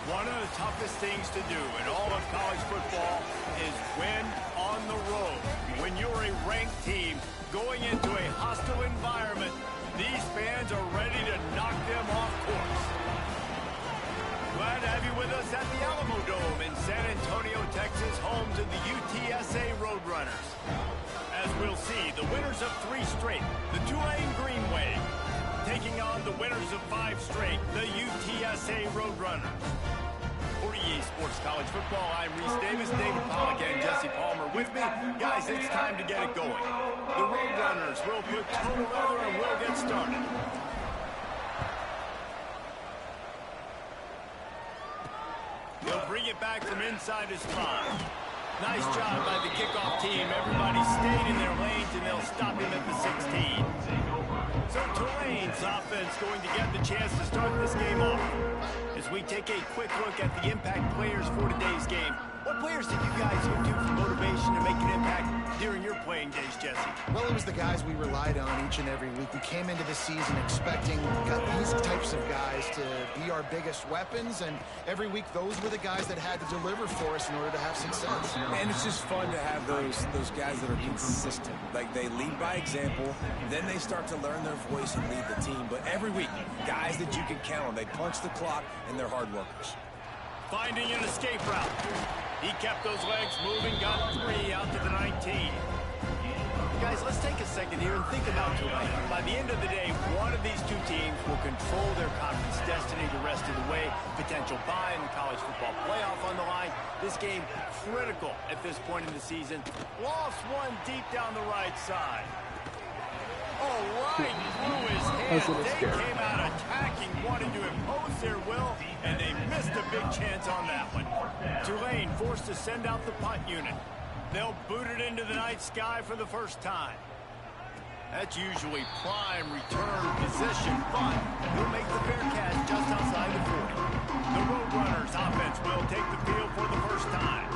One of the toughest things to do in all of college football is win on the road. When you're a ranked team going into a hostile environment, these fans are ready to knock them off course. Glad to have you with us at the Alamo Dome in San Antonio, Texas, home to the UTSA Roadrunners. As we'll see, the winners of 3 straight, the Tulane Green Wave, taking on the winners of 5 straight, the UTSA Roadrunners. For EA Sports College Football, I'm Reese Davis, David Pollack, and Jesse Palmer with me. Guys, it's time to get it going. The Roadrunners will put total leather and we'll get started. He'll bring it back from inside his 5. Nice job by the kickoff team. Everybody stayed in their lanes, and they'll stop him at the 16. So Tulane's offense going to get the chance to start this game off. As we take a quick look at the impact players for today's game, what players did you guys go to for motivation to make an impact during your playing days, Jesse? Well, it was the guys we relied on each and every week. We came into the season expecting these types of guys to be our biggest weapons, and every week those were the guys that had to deliver for us in order to have success. And it's just fun to have those guys that are consistent. Like, they lead by example, then they start to learn their voice and lead the team. But every week, guys that you can count on, they punch the clock, and they're hard workers. Finding an escape route. He kept those legs moving, got 3 out to the 19. Guys, let's take a second here and think about Tulane. By the end of the day, one of these 2 teams will control their conference destiny the rest of the way. Potential bye in the college football playoff on the line. This game critical at this point in the season. Lost one deep down the right side. Oh, right through his hands. They came out attacking, wanting to impose their will, and they missed a big chance on that one. Tulane forced to send out the punt unit. They'll boot it into the night sky for the first time. That's usually prime return position, but he'll make the fair catch just outside the 40. The Roadrunners offense will take the field for the first time.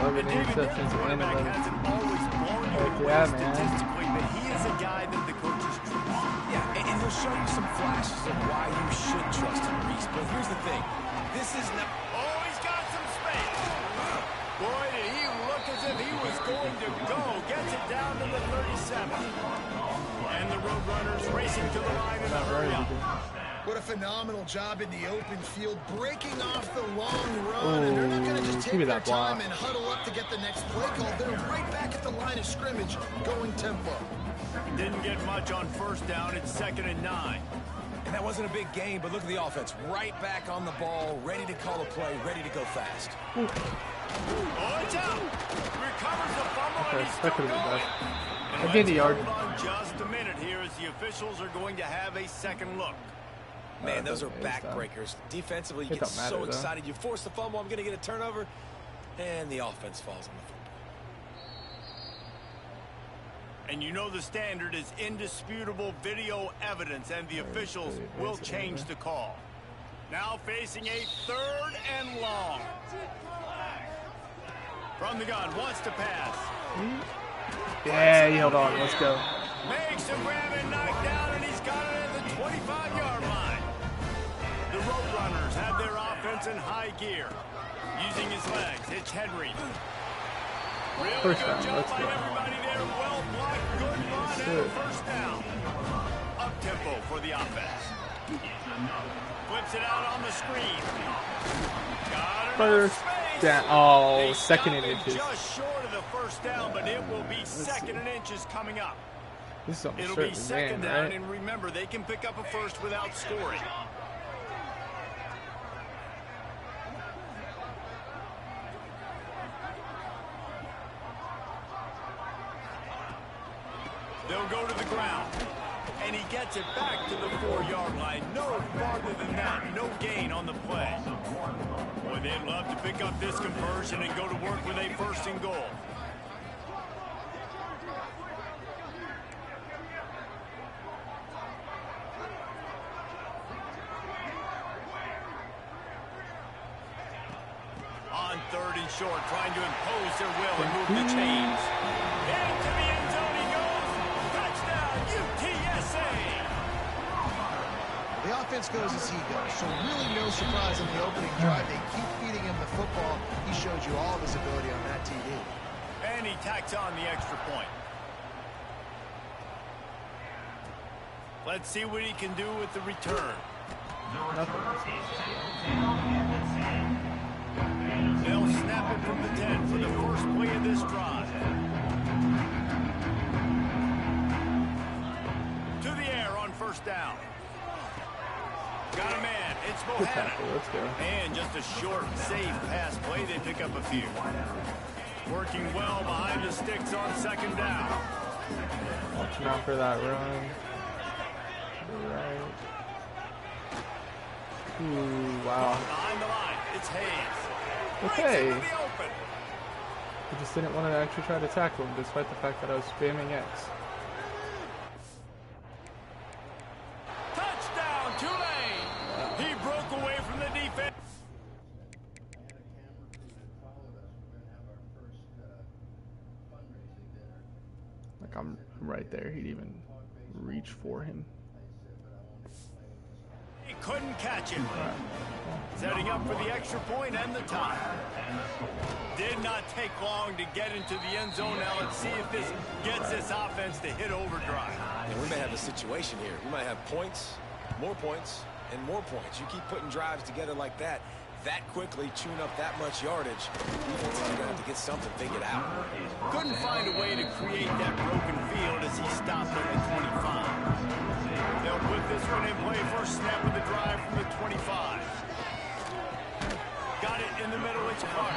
11 interceptions and 11. Hasn't always blown you away statistically, but he is a guy that the coaches trust. Yeah, and he'll show you some flashes of why you should trust him, Reese. But here's the thing. This is not... Oh, he's got some space. Boy, did he look as if he was going to go. Gets it down to the 37. And the Roadrunners racing to the line in a hurry up. What a phenomenal job in the open field, breaking off the long run. And they're not going to just take their time and huddle up to get the next play call. They're right back at the line of scrimmage, going tempo. Didn't get much on first down. It's 2nd and 9. And that wasn't a big game, but look at the offense. Right back on the ball, ready to call a play, ready to go fast. Oh, it's out. Recovers the fumble, and he's still going. I get the yard. Hold on just a minute here as the officials are going to have a second look. Man, those are backbreakers. Defensively, you get so excited. You force the fumble, I'm going to get a turnover, and the offense falls on the football. And you know the standard is indisputable video evidence, and the officials will change the call. Now facing a 3rd and long. From the gun, wants to pass. Yeah, he held on. Let's go. Makes a grab and knock down, and he's got it at the 25-yard line. The Roadrunners have their offense in high gear. Using his legs, it's Henry. Really First good down, job let's by go. everybody there. Well blocked, good run, and a first down. Up-tempo for the offense. Flips it out on the screen. Got First down. Oh, 2nd and inches. Just short of the first down, but it will be 2nd and inches coming up. This is almost It'll be certain 2nd down, right? and remember, they can pick up a first without scoring. They'll go to the ground, and he gets it back to the 4-yard line. No farther than that. No gain on the play. Boy, they'd love to pick up this conversion and go to work with a 1st and goal. On 3rd and short, trying to impose their will and move the chains. Into the end zone he goes. Touchdown, UTSA. The offense goes as he goes, so really no surprise in the opening drive. They keep feeding him the football. He showed you all of his ability on that TD. And he tacks on the extra point. Let's see what he can do with the return. They'll snap it from the 10 for the first play of this drive. To the air on 1st down. Got a man. It's Bohannon. Let's go. And just a short, safe pass play. They pick up a few. Working well behind the sticks on 2nd down. Watching out for that run. Right. Ooh, wow. Behind the line, it's Hayes. Okay. Right into the open. I just didn't want to actually try to tackle him, despite the fact that I was spamming X. Touchdown, Tulane. He broke away from the defense. Like, I'm right there. He'd even reach for him. He couldn't catch it. Setting up for the extra point and the tie. Did not take long to get into the end zone. Now let's see if this gets this offense to hit overdrive. And we may have a situation here. We might have points, and more points. You keep putting drives together like that quickly, tune up that much yardage, defense is going to have to get something figured out. Couldn't find a way to create that broken field as he stopped at the 25. They'll put this one in play. First snap of the drive from the 25. Got it in the middle. It's Clark.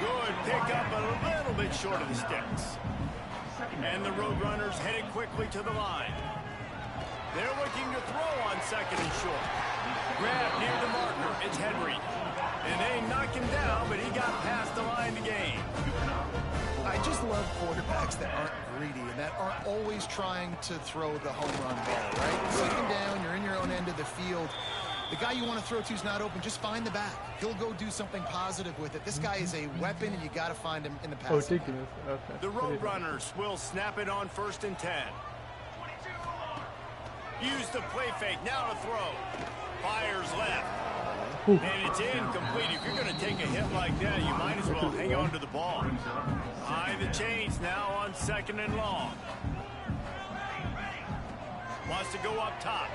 Good pickup, a little bit short of the sticks. And the Roadrunners headed quickly to the line. They're looking to throw on 2nd and short. Grab near the marker. It's Henry. And they knock him down, but he got past the line to gain. I just love quarterbacks that aren't greedy and that aren't always trying to throw the home run ball, right? 2nd down, you're in your own end of the field. The guy you want to throw to is not open. Just find the back. He'll go do something positive with it. This guy is a weapon, and you got to find him in the pass. Oh, ridiculous. Okay. The Roadrunners will snap it on 1st and 10. Use the play fake. Now to throw. Fires left. And it's incomplete. If you're going to take a hit like that, you might as well hang on to the ball. Behind the chains now on 2nd and long. Wants to go up top.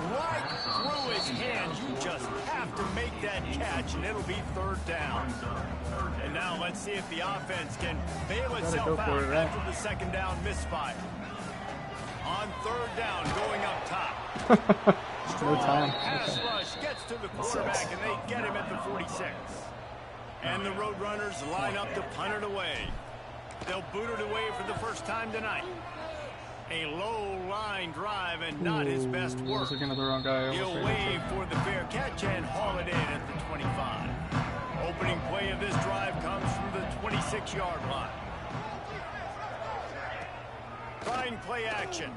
Right through his hands. You just have to make that catch, and it'll be 3rd down. And now let's see if the offense can bail itself out after the 2nd down misfire. On 3rd down, going up top. No time. Pass rush gets to the quarterback, and they get him at the 46. And the Roadrunners line up to punt it away. They'll boot it away for the first time tonight. A low line drive and not his best work. I was looking at the wrong guy. He'll wave for the fair catch and haul it in at the 25. Opening play of this drive comes from the 26-yard line. Trying play action.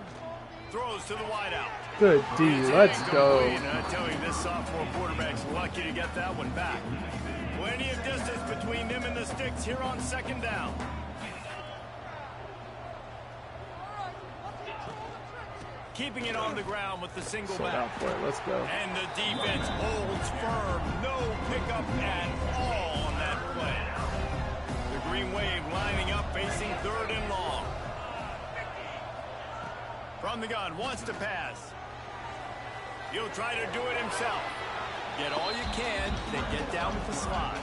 Throws to the wideout. Good D. Let's go. And I tell you, this sophomore quarterback's lucky to get that one back. Plenty of distance between them and the sticks here on 2nd down. Keeping it on the ground with the single back. Let's go. And the defense holds firm. No pickup at all on that play. The Green Wave lining up, facing 3rd and long. From the gun, wants to pass. He'll try to do it himself. Get all you can, then get down with the slide.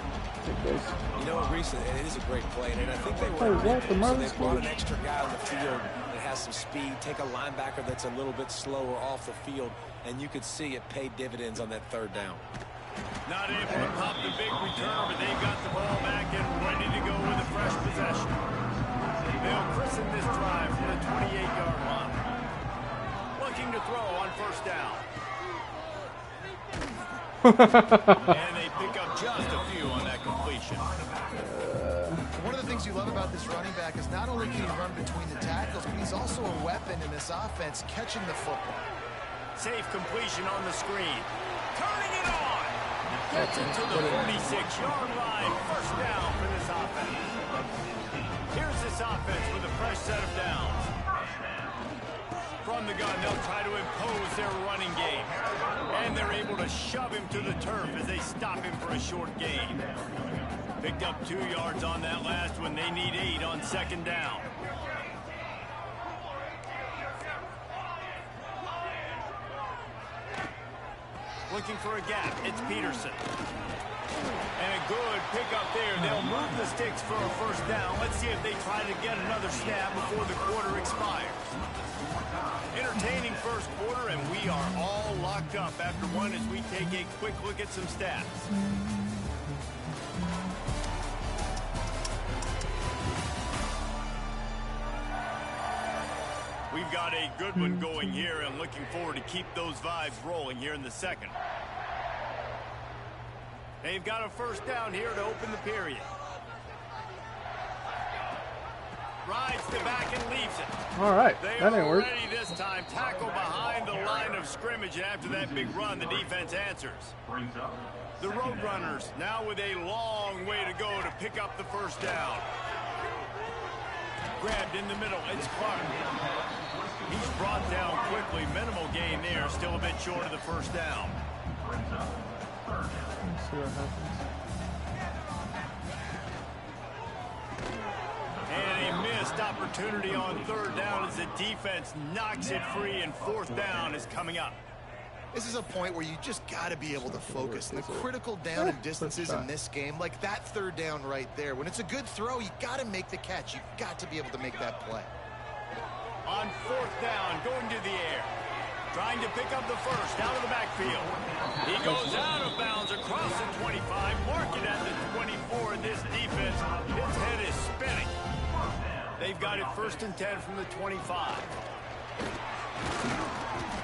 You know what, Reese, it is a great play, and I think they were so they brought an extra guy on the field that has some speed, take a linebacker that's a little bit slower off the field, and you could see it paid dividends on that 3rd down. Not able to pop the big return, but they've got the ball back and ready to go with a fresh possession. They'll christen this drive from the 28-yard line. And they pick up just a few on that completion. One of the things you love about this running back is not only can he run between the tackles, but he's also a weapon in this offense catching the football. Safe completion on the screen. Turning it on. Gets it to the 46-yard line. First down for this offense. Here's this offense with a fresh set of downs. From the gun, they'll try to impose their running game. And they're able to shove him to the turf as they stop him for a short gain. Picked up 2 yards on that last one. They need 8 on second down. Looking for a gap. It's Peterson. And a good pickup there. They'll move the sticks for a first down. Let's see if they try to get another snap before the quarter expires. Entertaining first quarter, and we are all locked up after one as we take a quick look at some stats. We've got a good one going here and looking forward to keep those vibes rolling here in the second. They've got a first down here to open the period. Rides the back and leaves it. All right, They that didn't are work. ready this time. Tackle behind the line of scrimmage, and after that big run, the defense answers. The Roadrunners now with a long way to go to pick up the first down. Grabbed in the middle. It's Clark. He's brought down quickly. Minimal gain there. Still a bit short of the first down. Let's see what happens. And a missed opportunity on third down as the defense knocks it free, and fourth down is coming up. This is a point where you just got to be able to focus. And the critical down and distances in this game, like that third down right there, when it's a good throw, you got to make the catch. You've got to be able to make that play. On fourth down, going to the air. Trying to pick up the first out of the backfield. He goes out of bounds across the 25, mark it at the 24. This defense, its head is spinning. They've got it first and 10 from the 25.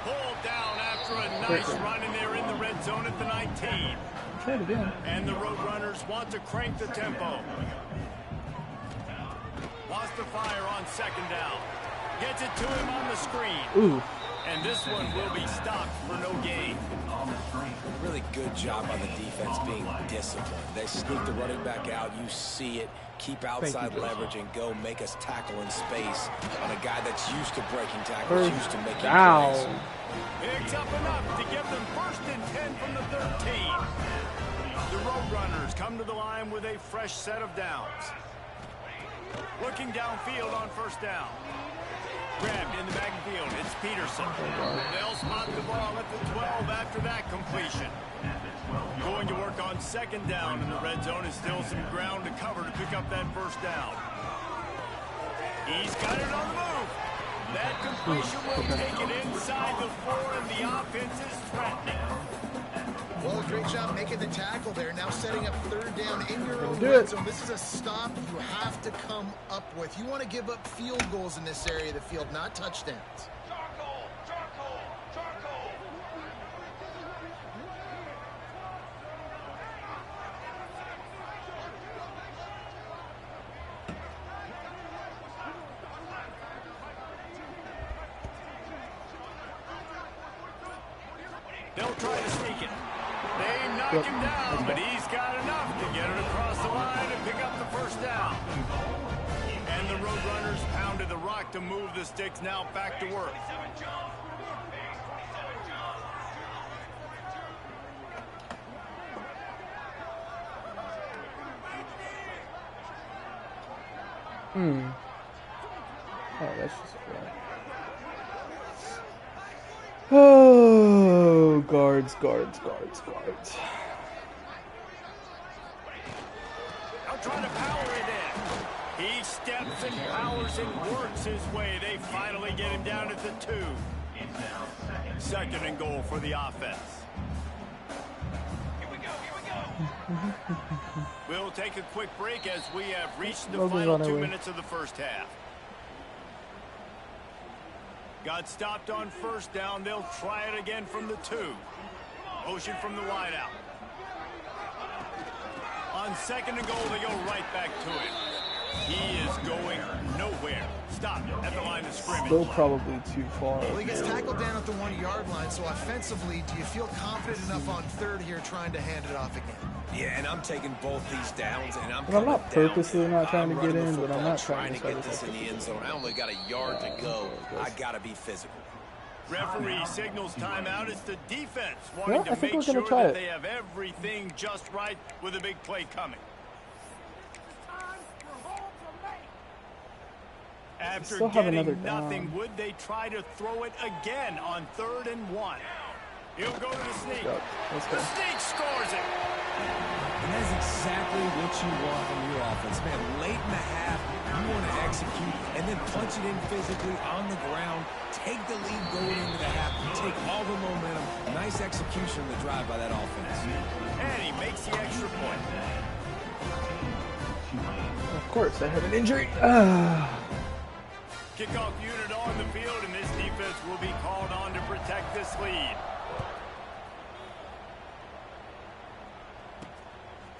Pulled down after a nice run, and they're in the red zone at the 19. Try it again. And the Roadrunners want to crank the tempo. Wants to fire on second down. Gets it to him on the screen. Ooh. And this one will be stopped for no gain. Really good job by the defense being disciplined. They sneak the running back out. You see it. Keep outside leverage and go make us tackle in space on a guy that's used to breaking tackles, used to making plays. Picks up enough to give them first and 10 from the 13. The Roadrunners come to the line with a fresh set of downs. Looking downfield on first down. Grabbed in the backfield. It's Peterson. They'll spot the ball at the 12 after that completion. Going to work on second down in the red zone. Is still some ground to cover to pick up that first down. He's got it on the move. That completion will take it inside the 4, and the offense is threatening. Well, great job making the tackle there. Now setting up third down in your own red zone. This is a stop you have to come up with. You want to give up field goals in this area of the field, not touchdowns. They'll try to sneak it. They knock him down, but he's got enough to get it across the line and pick up the first down. And the Roadrunners pounded the rock to move the sticks. Now back to work. Oh, that's just bad. Oh, guards. I'll try to power it in. He steps and powers and works his way. They finally get him down at the 2. Second and goal for the offense. We'll take a quick break as we have reached the final 2 minutes of the first half. Got stopped on first down. They'll try it again from the 2. Motion from the wideout. On 2nd and goal, they go right back to it. He is going nowhere. Stop at the line of scrimmage. Still probably too far. Well, he gets tackled down at the 1-yard line, so offensively, do you feel confident enough on 3rd here trying to hand it off again? Yeah, and I'm taking both these downs, and I'm not purposely not trying to get in, but I'm not trying to get this in the end zone. I only got a yard to go. I got to be physical. Referee signals timeout. It's the defense wanting to make sure that they have everything just right with a big play coming. After getting nothing, would they try to throw it again on 3rd and 1? He'll go to the sneak. The sneak scores it. And that's exactly what you want from your offense. Man, late in the half, you want to execute and then punch it in physically on the ground. Take the lead going into the half. Take all the momentum. Nice execution on the drive by that offense. And he makes the extra point. Of course, I have an injury. Kickoff unit on the field, and this defense will be called on to protect this lead.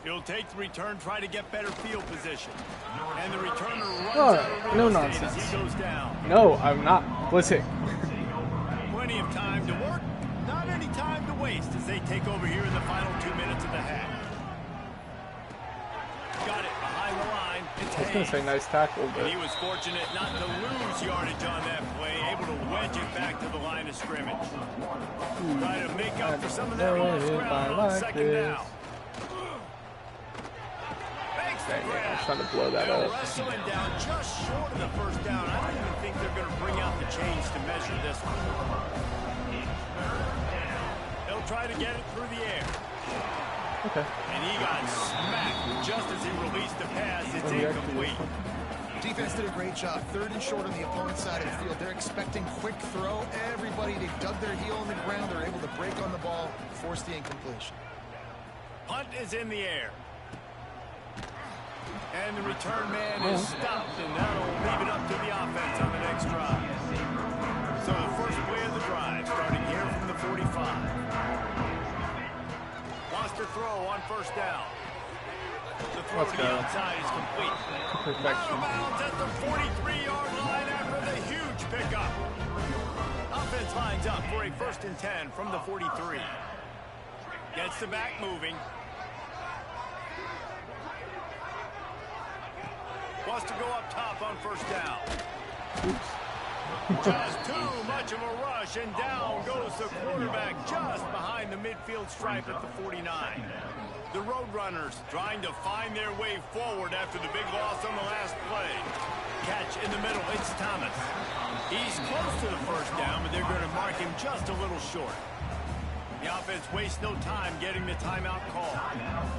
He'll take the return, try to get better field position. And the returner runs out of real estate as he goes down. No, I'm not. Listen. Plenty of time to work, not any time to waste as they take over here in the final 2 minutes of the half. Got it behind the line. It's I was going to say nice tackle, but he was fortunate not to lose yardage on that play, able to wedge it back to the line of scrimmage. Try to make up for some of that lost ground on 2nd down. I was trying to blow that up. Wrestling down just short of the 1st down. I don't even think they're going to bring out the chains to measure this one. They'll try to get it through the air. Okay. And he got smacked just as he released the pass. It's incomplete. Defense did a great job. 3rd and short on the opponent's side of the field. They're expecting quick throw. Everybody, they dug their heel in the ground. They're able to break on the ball, force the incompletion. Punt is in the air. And the return man is stopped, and that'll leave it up to the offense on the next drive. So the first play of the drive, starting here from the 45. Wants to throw on 1st down. The throw to the outside is complete. Perfection. Out of bounds at the 43-yard line after the huge pickup. Offense lines up for a 1st and 10 from the 43. Gets the back moving. Wants to go up top on 1st down. Just too much of a rush, and down goes the quarterback just behind the midfield stripe at the 49. The Roadrunners trying to find their way forward after the big loss on the last play. Catch in the middle, it's Thomas. He's close to the 1st down, but they're going to mark him just a little short. The offense wastes no time getting the timeout call.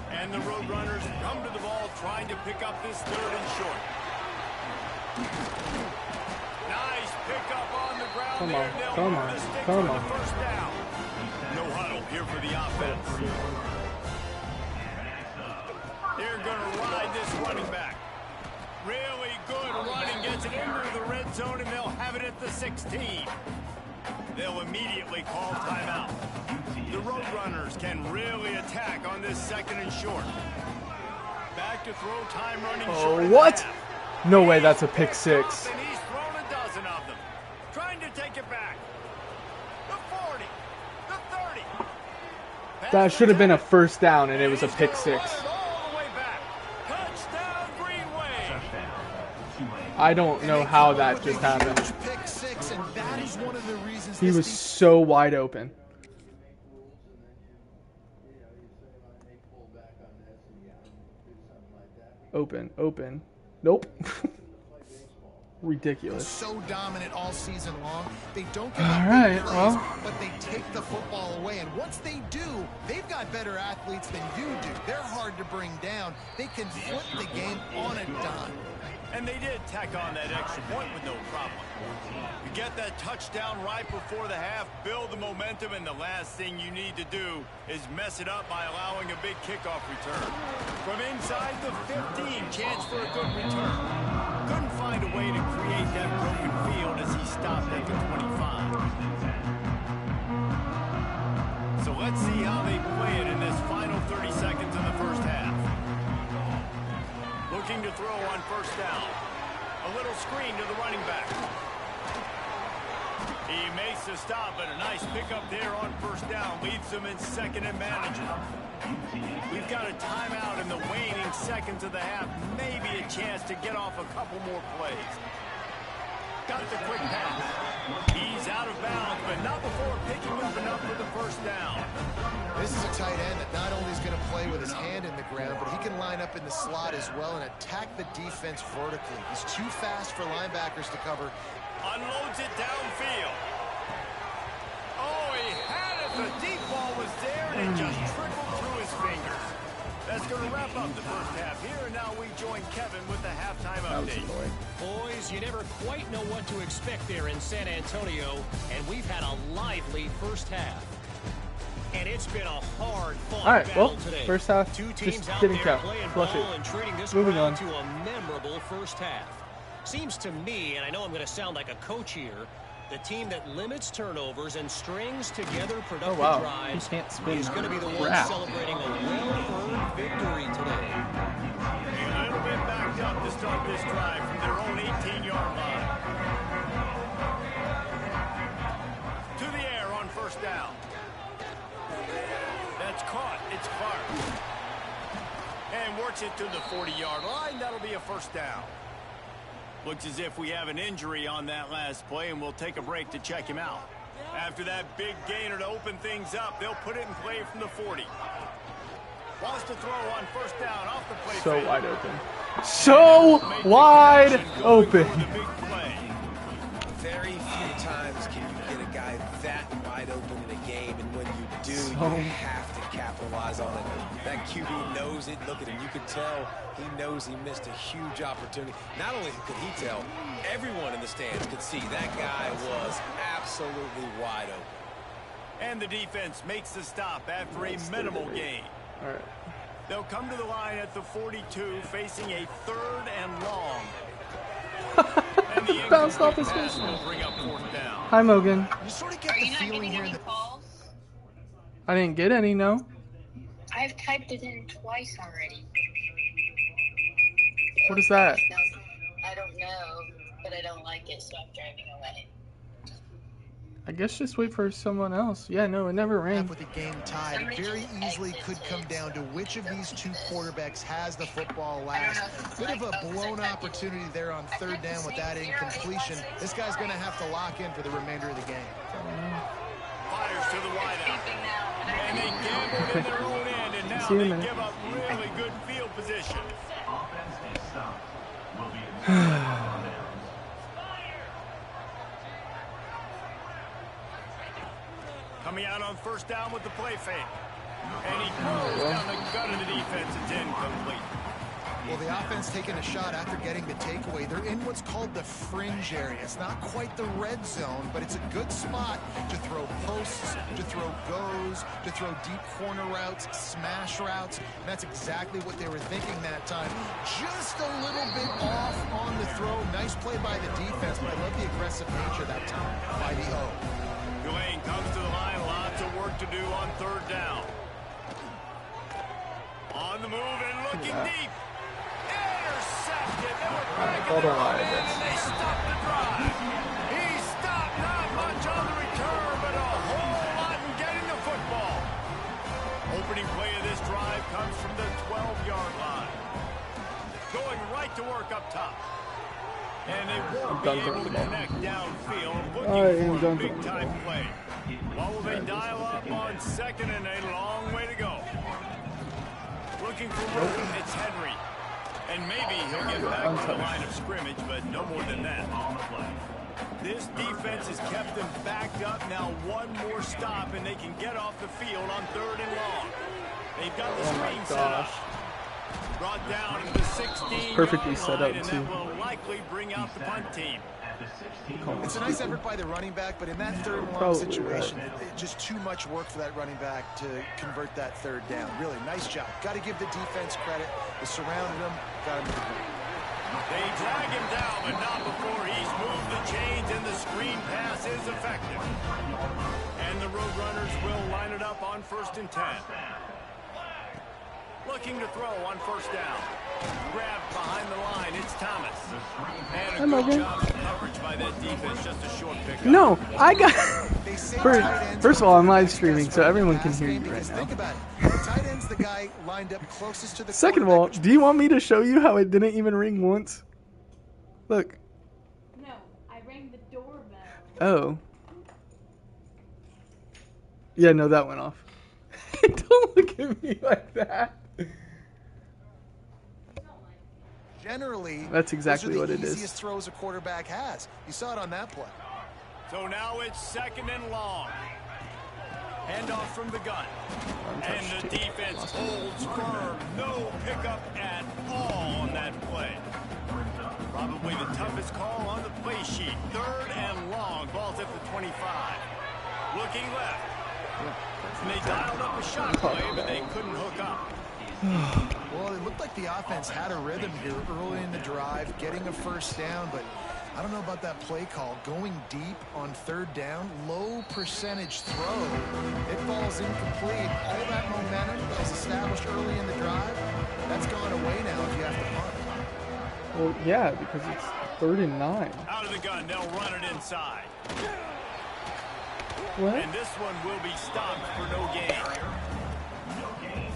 And the Roadrunners come to the ball trying to pick up this 3rd and short. Nice pickup on the ground. Come there. on, come on, come on. 1st down. No huddle here for the offense. They're going to ride this running back. Really good running. Gets it into the red zone, and they'll have it at the 16. They'll immediately call timeout. The Roadrunners can really attack on this 2nd and short. Back to throw time running short. What? No way, that's a pick 6. And he's thrown a dozen of them. Trying to take it back. The 40, the 30. That should have been a 1st down, and it was a pick 6. All the way back. Touchdown, Greenway. I don't know how that just happened. Pick 6, and that is one of the reasons He was so wide open. Open. Nope. Ridiculous. So dominant all season long. They don't give All up right, big plays, well. but they take the football away. And once they do, they've got better athletes than you do. They're hard to bring down. They can flip the game on a dime. And they did tack on that extra point with no problem. You get that touchdown right before the half, build the momentum, and the last thing you need to do is mess it up by allowing a big kickoff return. From inside the 15, chance for a good return. Couldn't find a way to create that broken field as he stopped at the 25. So let's see how to throw on first down. A little screen to the running back. He makes the stop, but a nice pickup there on first down. Leaves them in second and manageable. We've got a timeout in the waning seconds of the half. Maybe a chance to get off a couple more plays. Got the quick pass. He's out of bounds, but not before picking up enough for the first down. This is a tight end that not only is going to play with his hand in the ground, but he can line up in the slot as well and attack the defense vertically. He's too fast for linebackers to cover. Unloads it downfield. Oh, he had it. The deep ball was there, and it just trickled through his fingers. That's going to wrap up the first half here, and now we join Kevin with the halftime update. Boys, you never quite know what to expect there in San Antonio, and we've had a lively first half. And it's been a hard-fought battle today. First half Two teams just out didn't there count. playing Flush ball it. and treating this Moving crowd on. to a memorable first half. Seems to me, and I know I'm going to sound like a coach here, the team that limits turnovers and strings together productive drives is going to be the one celebrating a well-earned victory today. A little bit backed up to start this drive from their own 18-yard line. To the air on first down. That's caught. It's Clark. And works it to the 40-yard line. That'll be a first down. Looks as if we have an injury on that last play, and we'll take a break to check him out. After that big gainer to open things up, they'll put it in play from the 40. Wants to throw on first down off the play. So wide open. So wide open. Very few times can you get a guy that wide open in a game, and when you do, you have to capitalize on it. That QB knows it. Look at him. You could tell he knows he missed a huge opportunity. Not only could he tell, everyone in the stands could see that guy was absolutely wide open. And the defense makes the stop after a minimal gain. All right. They'll come to the line at the 42, facing a third and long. And the Bounced off his pass face. will bring up fourth down. Hi, Mogan. You sort of get Are the you not feeling getting here any that calls? I didn't get any, no. I've typed it in twice already. What is that? I don't know, but I don't like it, so I'm driving away. I guess just wait for someone else. Yeah, no, it never rang. with the game tied, it very easily could come down to which of these two quarterbacks has the football last. Bit of a blown opportunity there on third down with that incompletion. This guy's going to have to lock in for the remainder of the game. Fires to the wideout. And they gambled in their own end, and now See you in a they minute. give up really good field position. Coming out on first down with the play fake. And he throws down the gut of the defense. It's incomplete. Well, the offense taking a shot after getting the takeaway. They're in what's called the fringe area. It's not quite the red zone, but it's a good spot to throw posts, to throw goes, to throw deep corner routes, smash routes. And that's exactly what they were thinking that time. Just a little bit off on the throw. Nice play by the defense, but I love the aggressive nature that time by the O. Tulane comes to the line. Lots of work to do on third down. On the move and looking deep. Intercepted. They were backing Hold their on, own end, and they stopped the drive. He stopped not much on the return, but a whole lot in getting the football. Opening play of this drive comes from the 12-yard line. Going right to work up top. And they won't be able to connect downfield, looking for a big-time play. What will they dial up on second and a long way to go? Looking for room, it's Henry. And maybe he'll get back to the line of scrimmage, but no more than that. This defense has kept them backed up. Now one more stop, and they can get off the field on third and long. They've got the screen set up. Brought down to the 16-yard Perfectly set up, line, and too. that will likely bring out the punt team. It's a nice effort by the running back, but in that third and long situation, just too much work for that running back to convert that third down. Really, nice job. Got to give the defense credit. They surrounded him, got him to the ground. They drag him down, but not before he's moved the chains, and the screen pass is effective. And the Roadrunners will line it up on 1st and 10. looking to throw on first down. Grabbed behind the line, it's Thomas. And a good job of coverage by that defense, just a short pickup. No, I got... First of all, I'm live streaming, so everyone can hear you right now. Second of all, do you want me to show you how it didn't even ring once? Look. No, I rang the doorbell. Oh. Yeah, no, that went off. Don't look at me like that. Generally, that's exactly what it is. Easiest throws a quarterback has. You saw it on that play. So now it's 2nd and long. Handoff from the gun. And the defense holds firm. No pickup at all on that play. Probably the toughest call on the play sheet. 3rd and long. Ball's at the 25. Looking left. And they dialed up a shot play, but they couldn't hook up. Well, it looked like the offense had a rhythm here early in the drive, getting a first down, but I don't know about that play call. Going deep on 3rd down, low percentage throw. It falls incomplete. All that momentum that was established early in the drive, that's gone away now if you have to punt. Well, yeah, because it's 3rd and 9. Out of the gun, they'll run it inside. What? And this one will be stopped for no gain.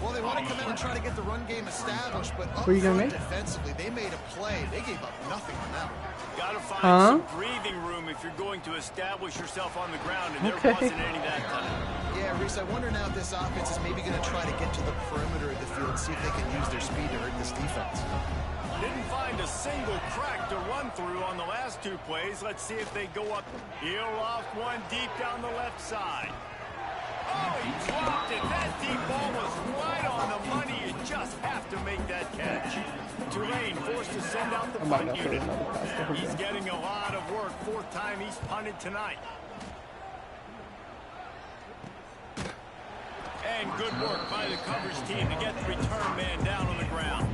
Well, they want to come out and try to get the run game established, but up front defensively, they made a play. They gave up nothing on that one. Got to find some breathing room if you're going to establish yourself on the ground, and there wasn't any that time. Yeah, Reese, I wonder now if this offense is maybe going to try to get to the perimeter of the field and see if they can use their speed to hurt this defense. Didn't find a single crack to run through on the last 2 plays. Let's see if they go up. He'll loft one deep down the left side. Oh, he dropped it. That deep ball was right on the money. You just have to make that catch. Tulane forced to send out the punt unit. He's getting a lot of work. 4th time he's punted tonight. And good work by the coverage team to get the return man down on the ground.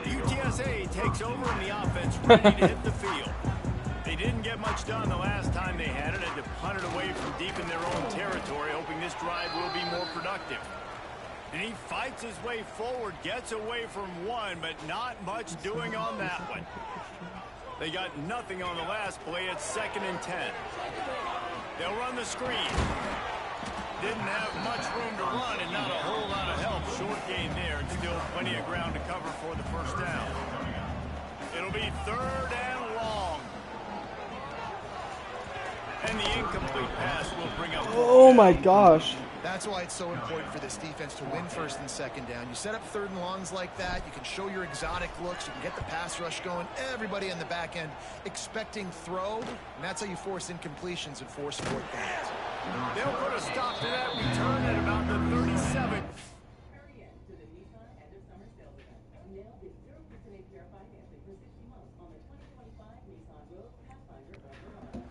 UTSA takes over in the offense, ready to hit the field. They didn't get much done the last time they had it. Had to punt it away from deep in their own territory, hoping this drive will be more productive. And he fights his way forward, gets away from one, but not much doing on that one. They got nothing on the last play. It's 2nd and 10. They'll run the screen. Didn't have much room to run and not a whole lot of help. Short gain there and still plenty of ground to cover for the first down. It'll be 3rd and long. And the incomplete pass will bring up... Oh my gosh. That's why it's so important for this defense to win 1st and 2nd down. You set up 3rd and longs like that. You can show your exotic looks. You can get the pass rush going. Everybody on the back end expecting throw. And that's how you force incompletions and force 4th downs. They'll put a stop to that return at about the 37.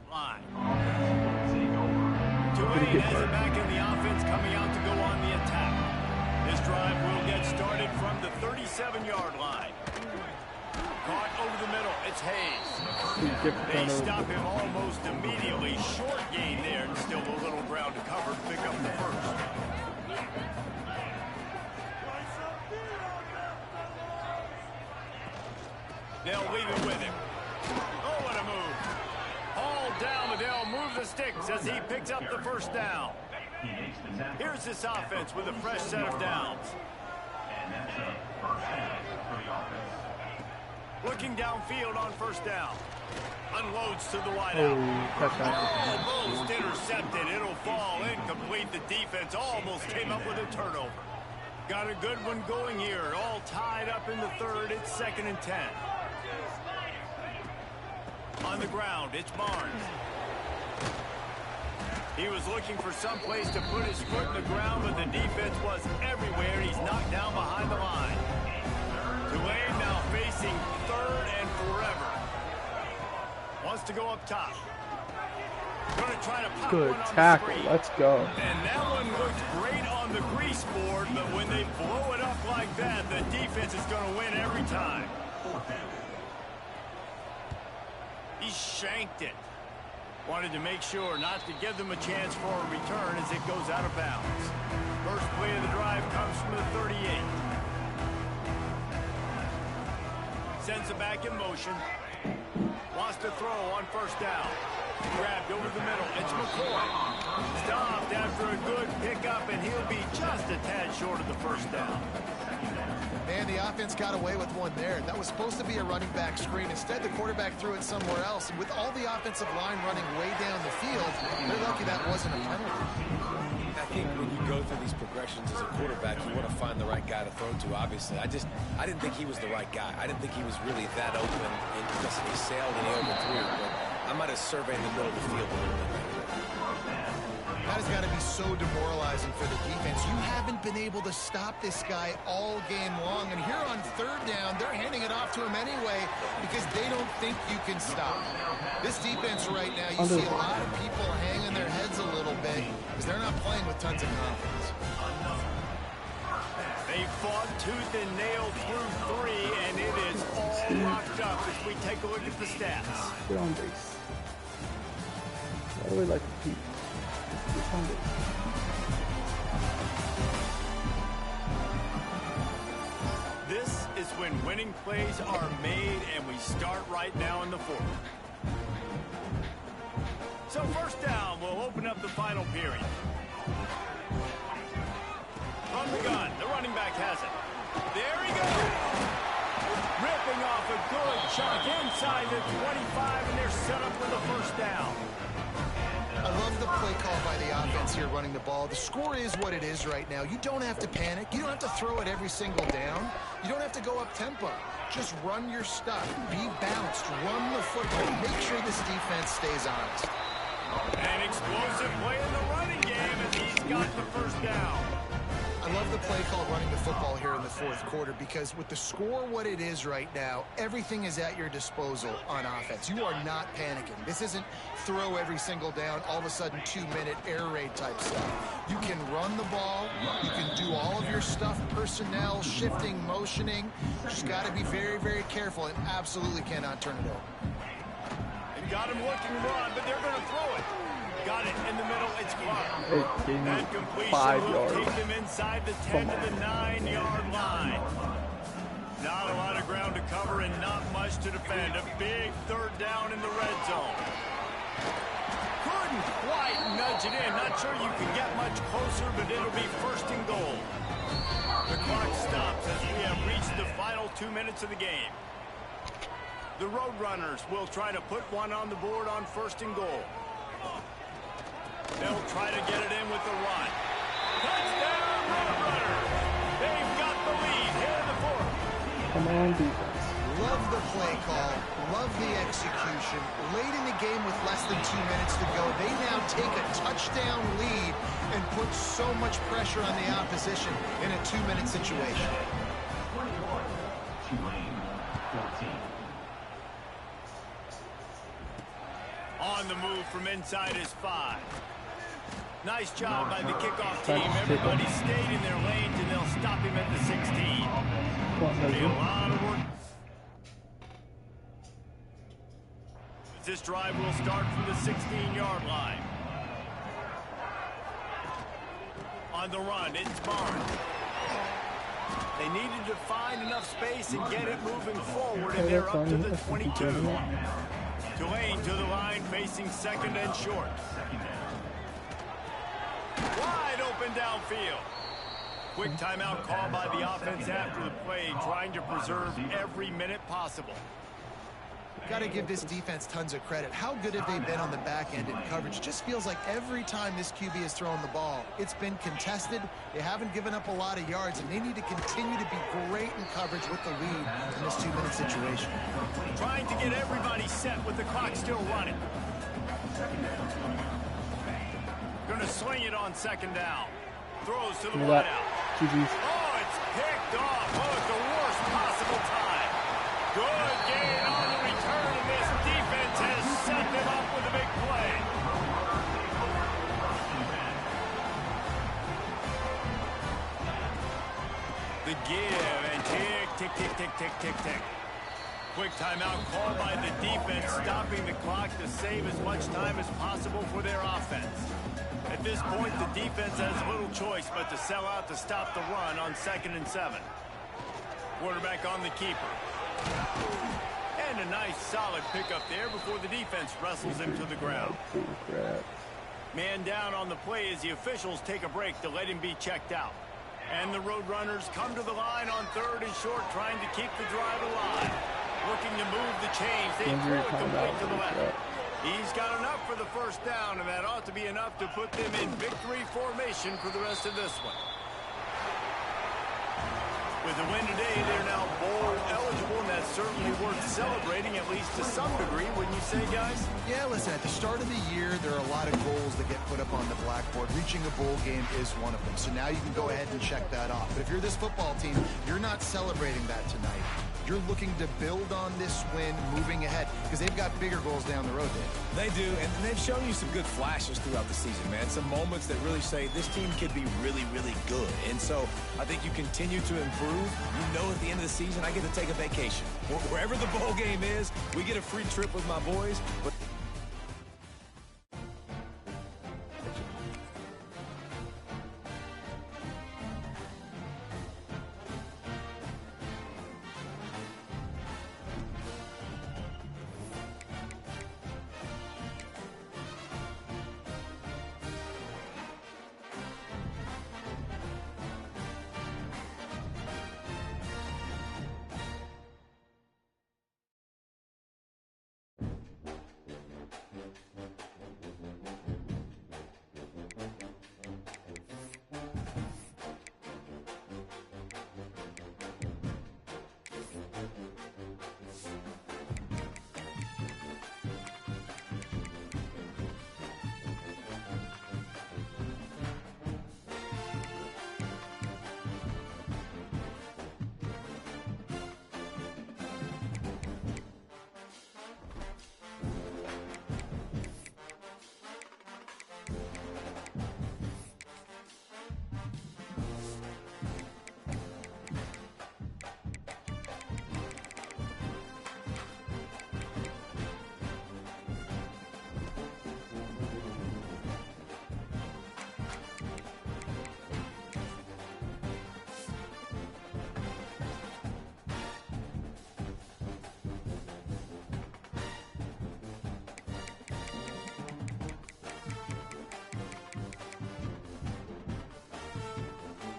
Line. Tulane has it back in the offense, coming out to go on the attack. This drive will get started from the 37-yard line. Caught over the middle. It's Hayes. They stop him almost immediately. Short gain there, and still a little ground to cover to pick up the first. They'll leave it with him. Oh, what a move. Hauled down, but they'll move the sticks as he picks up the first down. Here's this offense with a fresh set of downs. Looking downfield on first down. Unloads to the wideout. Almost intercepted. It'll fall incomplete. The defense almost came up with a turnover. Got a good one going here. All tied up in the 3rd. It's 2nd and 10. On the ground, it's Barnes. He was looking for some place to put his foot in the ground, but the defense was everywhere. He's knocked down behind the line. Tulane now facing 3rd and forever. Wants to go up top. Going to try to pop good one on tackle. the screen. Let's go. And that one looked great on the grease board, but when they blow it up like that, the defense is going to win every time. He shanked it. Wanted to make sure not to give them a chance for a return as it goes out of bounds. First play of the drive comes from the 38. Sends it back in motion. Wants to throw on first down. Grabbed over the middle. It's McCoy. Stopped after a good pickup, and he'll be just a tad short of the first down. Man, the offense got away with one there. That was supposed to be a running back screen. Instead, the quarterback threw it somewhere else. And with all the offensive line running way down the field, they're lucky that wasn't a penalty. I think when you go through these progressions as a quarterback, you want to find the right guy to throw to, obviously. I didn't think he was the right guy. I didn't think he was really that open, and just he sailed and he overthrew. But I might have surveyed the middle of the field a little bit better. That has got to be so demoralizing for the defense. You haven't been able to stop this guy all game long. And here on third down, they're handing it off to him anyway because they don't think you can stop. This defense right now, you see a lot of people hanging their heads a little bit because they're not playing with tons of confidence. They fought tooth and nail through three, and it is all locked up as we take a look at the stats. Get on base. I really like the people. This is when winning plays are made, and we start right now in the fourth. So first down, we'll open up the final period. From the gun, the running back has it. There he goes. Ripping off a good chunk inside the 25, and they're set up with a first down. I love the play call by the offense here running the ball. The score is what it is right now. You don't have to panic. You don't have to throw it every single down. You don't have to go up tempo. Just run your stuff. Be balanced. Run the football. Make sure this defense stays honest. An explosive play in the running game as he's got the first down. I love the play call running the football here in the fourth quarter because with the score what it is right now, everything is at your disposal on offense. You are not panicking. This isn't throw every single down, all of a sudden 2-minute air raid type stuff. You can run the ball. You can do all of your stuff, personnel, shifting, motioning. Just got to be very, very careful and absolutely cannot turn it over. They've got him looking to run, but they're going to throw it. Got it in the middle. It's Clark. That completion will take them inside the 10 to the 9-yard line. Not a lot of ground to cover and not much to defend. A big third down in the red zone. Couldn't quite nudge it in. Not sure you can get much closer, but it'll be first and goal. The clock stops as we have reached the final 2 minutes of the game. The Roadrunners will try to put one on the board on first and goal. They'll try to get it in with the run. Touchdown, Roadrunners! They've got the lead here in the fourth. Come on, defense. Love the play call. Love the execution. Late in the game with less than 2 minutes to go, they now take a touchdown lead and put so much pressure on the opposition in a 2-minute situation. On the move from inside is 5. Nice job by the kickoff team. Everybody stayed in their lanes, and they'll stop him at the 16. Be a lot of work. This drive will start from the 16-yard line. On the run, it's Barnes. They needed to find enough space and get it moving forward, and they're up to the 22. Tulane to the line, facing second and short. Wide open downfield. Quick timeout call by the offense after the play, trying to preserve every minute possible. Got to give this defense tons of credit. How good have they been on the back end in coverage? Just feels like every time this QB has thrown the ball, it's been contested. They haven't given up a lot of yards, and they need to continue to be great in coverage with the lead in this 2-minute situation. Trying to get everybody set with the clock still running. Going to swing it on second down. Throws to the wideout. Oh, it's picked off. Oh, at the worst possible time. Good gain on the return, and this defense has set them up with a big play. The give and tick, tick, tick, tick, tick, tick, tick. Quick timeout called by the defense, stopping the clock to save as much time as possible for their offense. At this point, the defense has little choice but to sell out to stop the run on 2nd and 7. Quarterback on the keeper. And a nice solid pickup there before the defense wrestles him to the ground. Man down on the play as the officials take a break to let him be checked out. And the Roadrunners come to the line on 3rd and short, trying to keep the drive alive. Looking to move the chains. They throw it complete to the left. He's got enough for the first down, and that ought to be enough to put them in victory formation for the rest of this one. With the win today, they're now bowl eligible, and that's certainly worth celebrating, at least to some degree, wouldn't you say, guys? Yeah, listen, at the start of the year, there are a lot of goals that get put up on the blackboard. Reaching a bowl game is one of them. So now you can go ahead and check that off. But if you're this football team, you're not celebrating that tonight. You're looking to build on this win moving ahead because they've got bigger goals down the road, Dave. They do, and they've shown you some good flashes throughout the season, man. Some moments that really say this team could be really, really good. And so I think you continue to improve. You know at the end of the season, I get to take a vacation. Wherever the bowl game is, we get a free trip with my boys. But